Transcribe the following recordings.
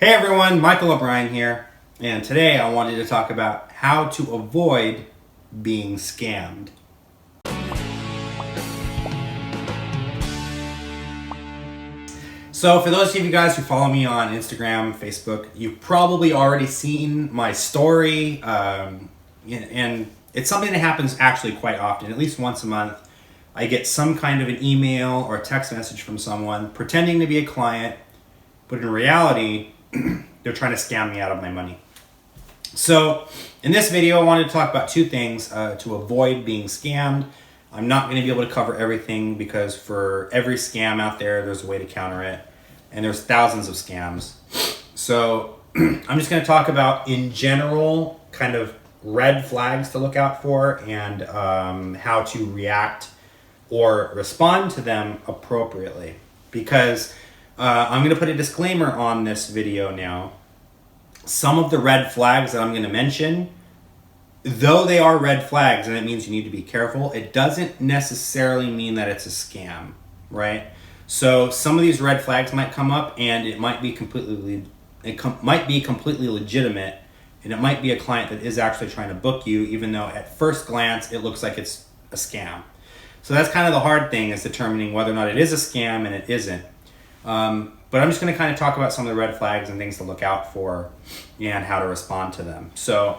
Hey everyone, Michael O'Brien here, and today I wanted to talk about how to avoid being scammed. So for those of you guys who follow me on Instagram, Facebook, you've probably already seen my story, and it's something that happens actually quite often, at least once a month. I get some kind of an email or a text message from someone pretending to be a client, but in reality, they're trying to scam me out of my money. So in this video, I wanted to talk about two things to avoid being scammed. I'm not going to be able to cover everything because for every scam out there, there's a way to counter it. And there's thousands of scams. So I'm just going to talk about, in general, kind of red flags to look out for and how to react or respond to them appropriately. Because I'm going to put a disclaimer on this video now. Some of the red flags that I'm going to mention, though they are red flags and it means you need to be careful, it doesn't necessarily mean that it's a scam, right? So some of these red flags might come up and it might be completely legitimate, and it might be a client that is actually trying to book you, even though at first glance it looks like it's a scam. So that's kind of the hard thing, is determining whether or not it is a scam and it isn't. But I'm just going to kind of talk about some of the red flags and things to look out for and how to respond to them. So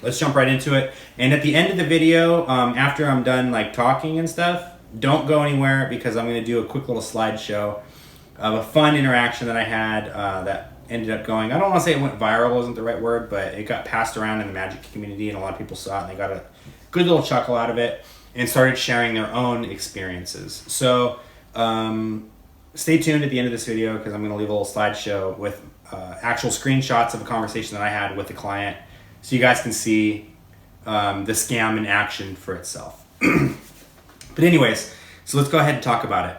let's jump right into it. And at the end of the video, after I'm done like talking and stuff, don't go anywhere, because I'm going to do a quick little slideshow of a fun interaction that I had that ended up going, I don't want to say it went viral, isn't the right word, but it got passed around in the magic community and a lot of people saw it and they got a good little chuckle out of it and started sharing their own experiences. So stay tuned at the end of this video, because I'm going to leave a little slideshow with actual screenshots of a conversation that I had with the client, so you guys can see the scam in action for itself. But anyways, so let's go ahead and talk about it.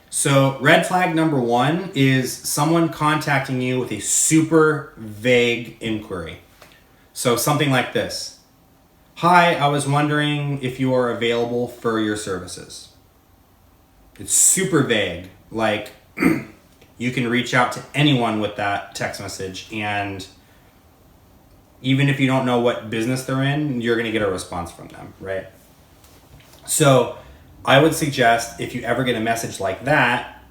So red flag number one is someone contacting you with a super vague inquiry. So something like this: "Hi, I was wondering if you are available for your services." It's super vague. Like, you can reach out to anyone with that text message, and even if you don't know what business they're in, you're going to get a response from them, right? So I would suggest, if you ever get a message like that,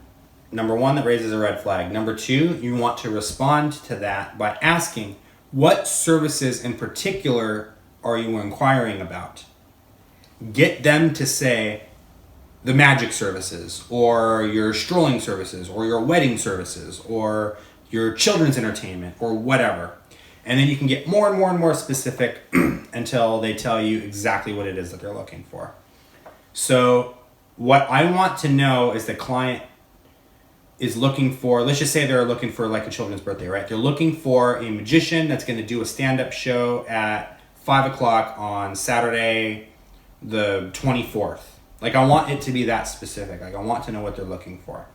number one, that raises a red flag. Number two, you want to respond to that by asking, what services in particular are you inquiring about? Get them to say the magic services, or your strolling services, or your wedding services, or your children's entertainment, or whatever. And then you can get more and more and more specific until they tell you exactly what it is that they're looking for. So what I want to know is the client is looking for, let's just say they're looking for like a children's birthday, right? They're looking for a magician that's going to do a stand-up show at 5 o'clock on Saturday the 24th. Like, I want it to be that specific. Like, I want to know what they're looking for,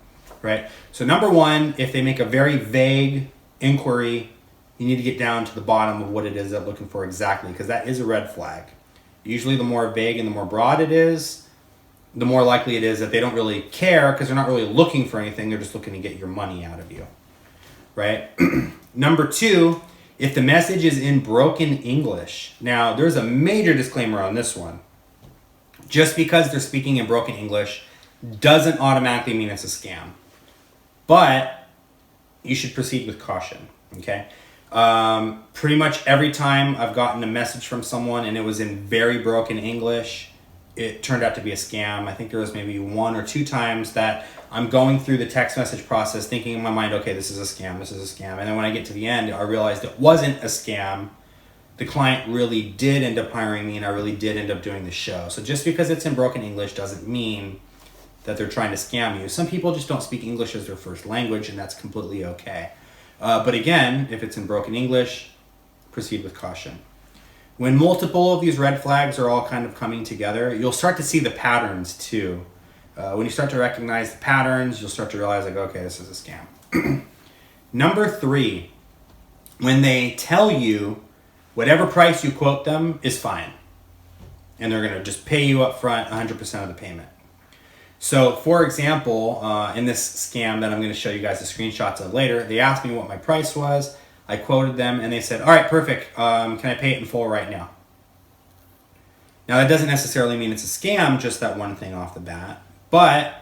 right? So number one, if they make a very vague inquiry, you need to get down to the bottom of what it is they're looking for exactly, because that is a red flag. Usually the more vague and the more broad it is, the more likely it is that they don't really care, because they're not really looking for anything. They're just looking to get your money out of you, right? Number two, if the message is in broken English. Now, there's a major disclaimer on this one. Just because they're speaking in broken English doesn't automatically mean it's a scam. But you should proceed with caution, okay? Pretty much every time I've gotten a message from someone and it was in very broken English, it turned out to be a scam. I think there was maybe one or two times that I'm going through the text message process thinking in my mind, okay, this is a scam, this is a scam. And then when I get to the end, I realized it wasn't a scam. The client really did end up hiring me, and I really did end up doing the show. So just because it's in broken English doesn't mean that they're trying to scam you. Some people just don't speak English as their first language, and that's completely okay. But again, if it's in broken English, proceed with caution. When multiple of these red flags are all kind of coming together, you'll start to see the patterns too. When you start to recognize the patterns, you'll start to realize, like, okay, this is a scam. Number three, when they tell you whatever price you quote them is fine, and they're going to just pay you up front 100% of the payment. So for example, in this scam that I'm going to show you guys the screenshots of later, they asked me what my price was. I quoted them and they said, all right, perfect. Can I pay it in full right now? Now that doesn't necessarily mean it's a scam, just that one thing off the bat. But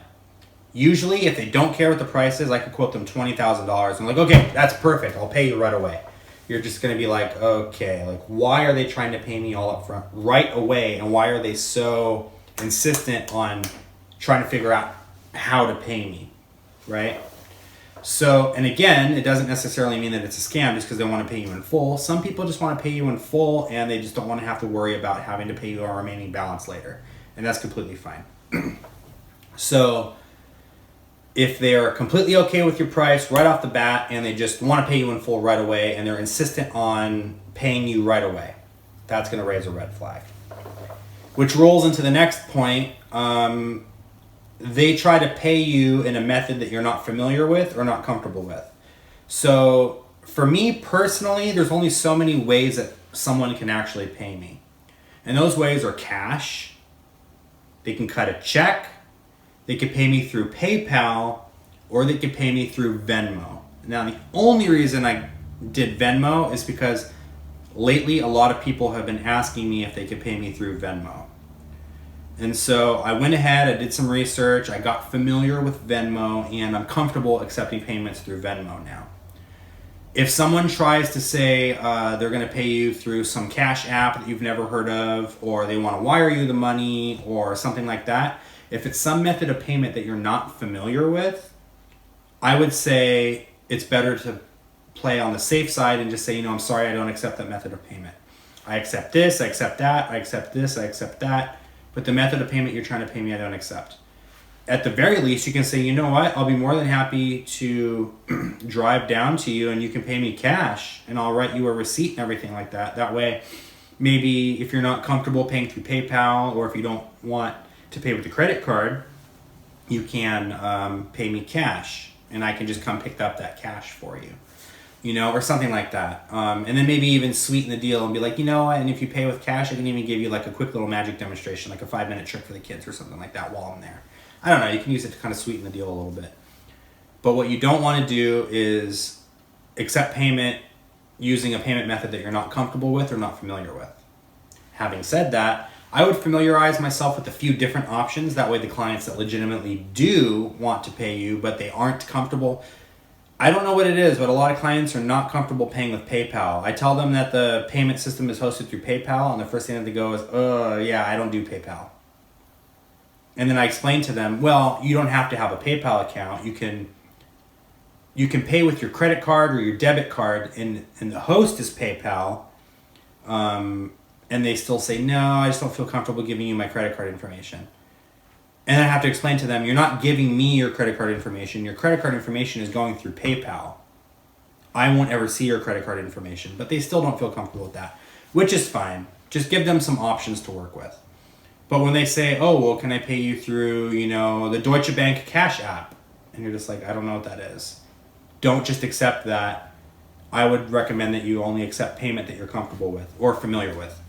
usually if they don't care what the price is, I could quote them $20,000. I'm like, okay, that's perfect. I'll pay you right away. You're just going to be like, okay, like why are they trying to pay me all up front right away? And why are they so insistent on trying to figure out how to pay me, right? So, and again, it doesn't necessarily mean that it's a scam just because they want to pay you in full. Some people just want to pay you in full and they just don't want to have to worry about having to pay you a remaining balance later. And that's completely fine. So, if they're completely okay with your price right off the bat and they just want to pay you in full right away and they're insistent on paying you right away, that's going to raise a red flag. Which rolls into the next point. They try to pay you in a method that you're not familiar with or not comfortable with. So for me personally, there's only so many ways that someone can actually pay me. And those ways are cash. They can cut a check. They could pay me through PayPal, or they could pay me through Venmo. Now the only reason I did Venmo is because lately a lot of people have been asking me if they could pay me through Venmo. And so I went ahead, I did some research, I got familiar with Venmo, and I'm comfortable accepting payments through Venmo now. If someone tries to say they're going to pay you through some cash app that you've never heard of, or they want to wire you the money, or something like that, if it's some method of payment that you're not familiar with, I would say it's better to play on the safe side and just say, I'm sorry, I don't accept that method of payment. I accept this, I accept that, I accept this, I accept that. But the method of payment you're trying to pay me, I don't accept. At the very least, you can say, you know what? I'll be more than happy to drive down to you and you can pay me cash and I'll write you a receipt and everything like that. That way, maybe if you're not comfortable paying through PayPal or if you don't want to pay with a credit card, you can pay me cash and I can just come pick up that cash for you. Or something like that. And then maybe even sweeten the deal and be like, and if you pay with cash, I can even give you like a quick little magic demonstration, like a 5-minute trick for the kids or something like that while I'm there. I don't know, you can use it to kind of sweeten the deal a little bit. But what you don't want to do is accept payment using a payment method that you're not comfortable with or not familiar with. Having said that, I would familiarize myself with a few different options. That way the clients that legitimately do want to pay you, but they aren't comfortable. I don't know what it is, but a lot of clients are not comfortable paying with PayPal. I tell them that the payment system is hosted through PayPal, and the first thing that they go is, yeah, I don't do PayPal. And then I explain to them, well, you don't have to have a PayPal account. You can pay with your credit card or your debit card, and the host is PayPal. And they still say, no, I just don't feel comfortable giving you my credit card information. And I have to explain to them, you're not giving me your credit card information. Your credit card information is going through PayPal. I won't ever see your credit card information, but they still don't feel comfortable with that, which is fine. Just give them some options to work with. But when they say, oh, well, can I pay you through, the Deutsche Bank Cash app? And you're just like, I don't know what that is. Don't just accept that. I would recommend that you only accept payment that you're comfortable with or familiar with.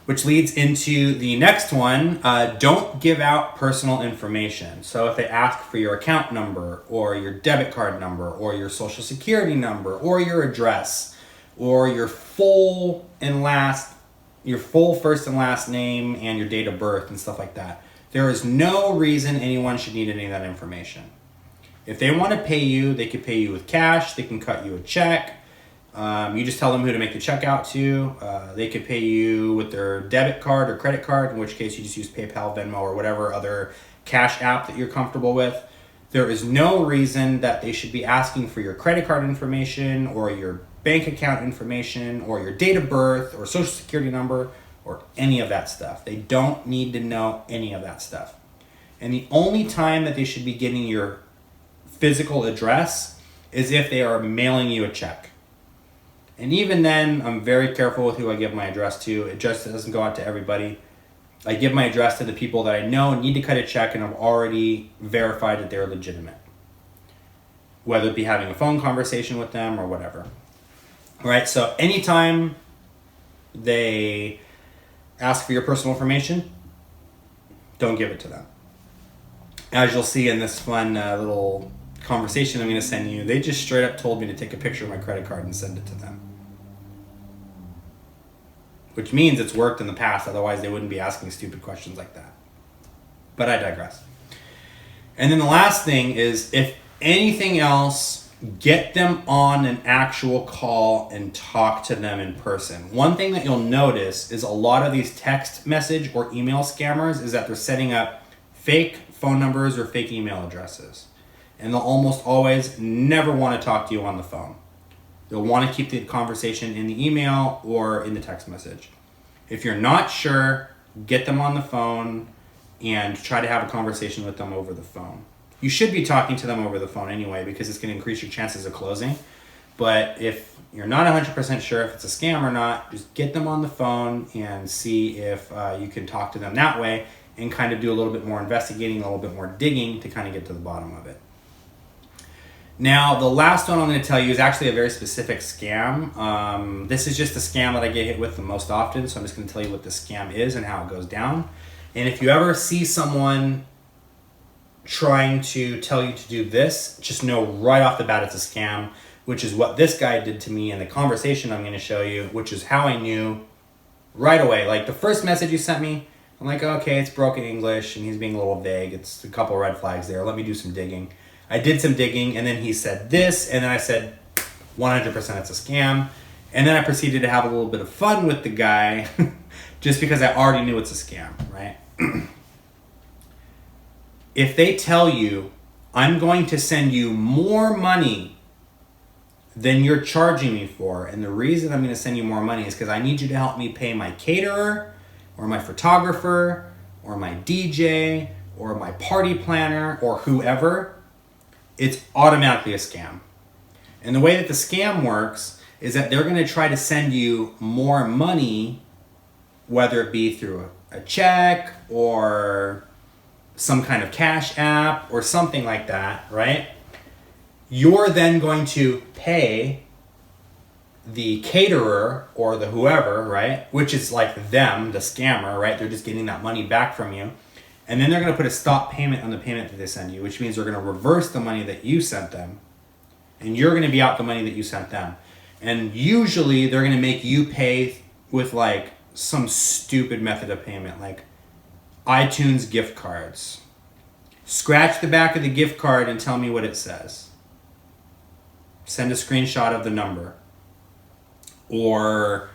Which leads into the next one, don't give out personal information. So if they ask for your account number or your debit card number or your social security number or your address or your full first and last name and your date of birth and stuff like that, there is no reason anyone should need any of that information. If they want to pay you, they can pay you with cash, they can cut you a check. You just tell them who to make the check out to. They could pay you with their debit card or credit card, in which case you just use PayPal, Venmo, or whatever other cash app that you're comfortable with. There is no reason that they should be asking for your credit card information or your bank account information or your date of birth or social security number or any of that stuff. They don't need to know any of that stuff. And the only time that they should be getting your physical address is if they are mailing you a check. And even then, I'm very careful with who I give my address to. It just doesn't go out to everybody. I give my address to the people that I know need to cut a check and I've already verified that they're legitimate. Whether it be having a phone conversation with them or whatever. All right, so anytime they ask for your personal information, don't give it to them. as you'll see in this fun little conversation I'm going to send you, they just straight up told me to take a picture of my credit card and send it to them. Which means it's worked in the past, otherwise they wouldn't be asking stupid questions like that. But I digress. And then the last thing is, if anything else, get them on an actual call and talk to them in person. One thing that you'll notice is a lot of these text message or email scammers is that they're setting up fake phone numbers or fake email addresses. And they'll almost always never want to talk to you on the phone. They'll want to keep the conversation in the email or in the text message. If you're not sure, get them on the phone and try to have a conversation with them over the phone. You should be talking to them over the phone anyway, because it's going to increase your chances of closing. But if you're not 100% sure if it's a scam or not, just get them on the phone and see if you can talk to them that way and kind of do a little bit more investigating, a little bit more digging to kind of get to the bottom of it. Now, the last one I'm going to tell you is actually a very specific scam. This is just a scam that I get hit with the most often, so I'm just going to tell you what the scam is and how it goes down. And if you ever see someone trying to tell you to do this, just know right off the bat it's a scam, which is what this guy did to me in the conversation I'm going to show you, which is how I knew right away. Like the first message he sent me, I'm like, okay, it's broken English and he's being a little vague. It's a couple red flags there. Let me do some digging. I did some digging, and then he said this, and then I said 100% it's a scam. And then I proceeded to have a little bit of fun with the guy just because I already knew it's a scam, right? If they tell you, I'm going to send you more money than you're charging me for, and the reason I'm going to send you more money is because I need you to help me pay my caterer or my photographer or my DJ or my party planner or whoever, it's automatically a scam. And the way that the scam works is that they're going to try to send you more money, whether it be through a check or some kind of cash app or something like that, right? You're then going to pay the caterer or the whoever, right? Which is like them, the scammer, right? They're just getting that money back from you. And then they're going to put a stop payment on the payment that they send you, which means they're going to reverse the money that you sent them. And you're going to be out the money that you sent them. And usually they're going to make you pay with like some stupid method of payment, like iTunes gift cards. Scratch the back of the gift card and tell me what it says. Send a screenshot of the number. Or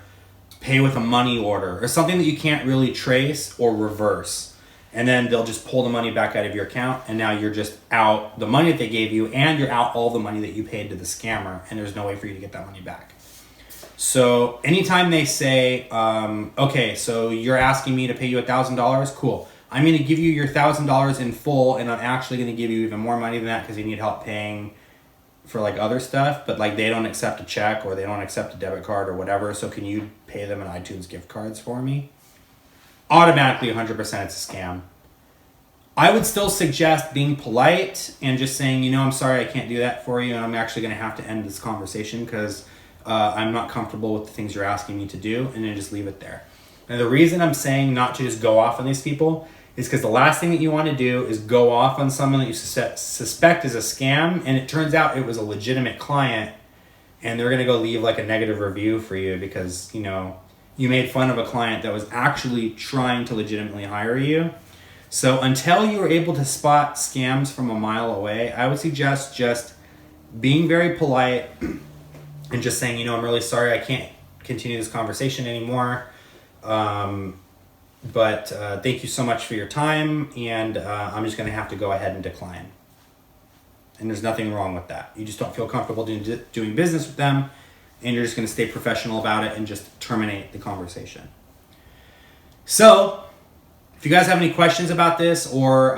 pay with a money order or something that you can't really trace or reverse. And then they'll just pull the money back out of your account, and now you're just out the money that they gave you, and you're out all the money that you paid to the scammer, and there's no way for you to get that money back. So anytime they say, okay, so you're asking me to pay you $1,000, cool. I'm going to give you your $1,000 in full, and I'm actually going to give you even more money than that because you need help paying for like other stuff, but like they don't accept a check or they don't accept a debit card or whatever, so can you pay them an iTunes gift cards for me? Automatically 100% it's a scam. I would still suggest being polite and just saying, you know, I'm sorry I can't do that for you, and I'm actually going to have to end this conversation because I'm not comfortable with the things you're asking me to do, and then just leave it there. And the reason I'm saying not to just go off on these people is because the last thing that you want to do is go off on someone that you suspect is a scam, and it turns out it was a legitimate client, and they're going to go leave like a negative review for you because, you know, you made fun of a client that was actually trying to legitimately hire you. So until you are able to spot scams from a mile away, I would suggest just being very polite and just saying, you know, I'm really sorry I can't continue this conversation anymore. But thank you so much for your time, and I'm just going to have to go ahead and decline. And there's nothing wrong with that. You just don't feel comfortable doing business with them, and you're just going to stay professional about it and just terminate the conversation. So, if you guys have any questions about this or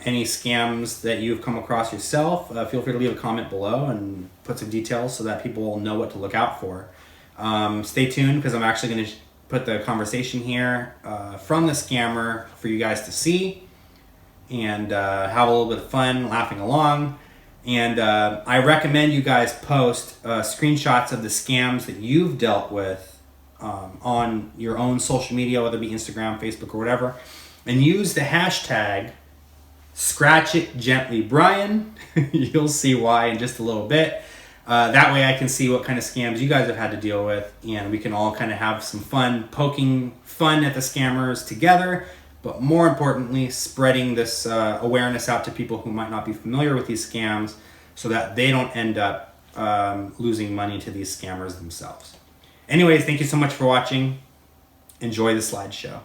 any scams that you've come across yourself, feel free to leave a comment below and put some details so that people will know what to look out for. Stay tuned because I'm actually going to put the conversation here from the scammer for you guys to see and have a little bit of fun laughing along. And I recommend you guys post screenshots of the scams that you've dealt with on your own social media, whether it be Instagram, Facebook, or whatever, and use the hashtag Scratch It Gently Brian. You'll see why in just a little bit. That way I can see what kind of scams you guys have had to deal with, and we can all kind of have some fun poking fun at the scammers together, but more importantly, spreading this awareness out to people who might not be familiar with these scams so that they don't end up losing money to these scammers themselves. Anyways, thank you so much for watching. Enjoy the slideshow.